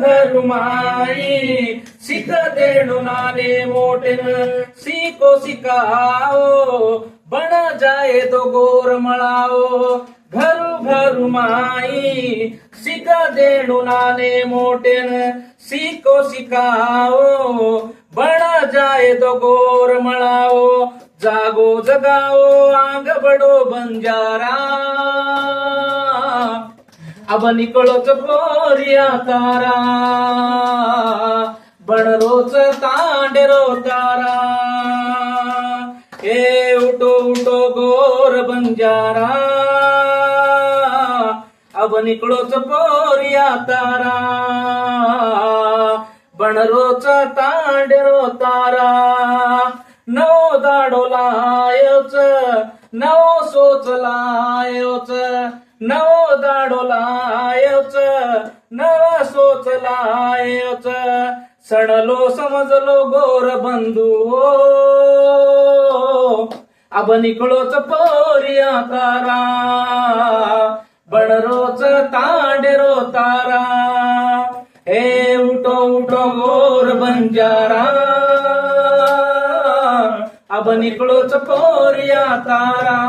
घरु माई सिक देणु नाने मोटेन सीको सिकाओ बण जाए तो गोर मळाओ घरु घरु माई सिक देणु नाने मोटेन सीको सिकाओ बण जाए तो गोर मळाओ जागो जगाओ आंग बडो बंजारा अब निकळोच पोरिया तारा बणरोच तांडेरो तारा ए उठो उठो गोर बंजारा अब निकळोच पोरिया तारा बणरोच तांडेरो तारा नवो दाडो लायोच नवो सोच लायोच नवो दाडो लायोच नवा सोच लायोच सडलो समजलो गोर बंधू अब निकळोच पोरिया तारा बणरोच तांडेरो तारा हे उठो उठो गोर बंजारा अब निकळोच पोरिया तारा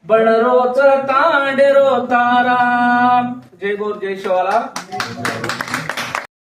बणरोच तांडेरो तारा. जय गोर जय शिवाला.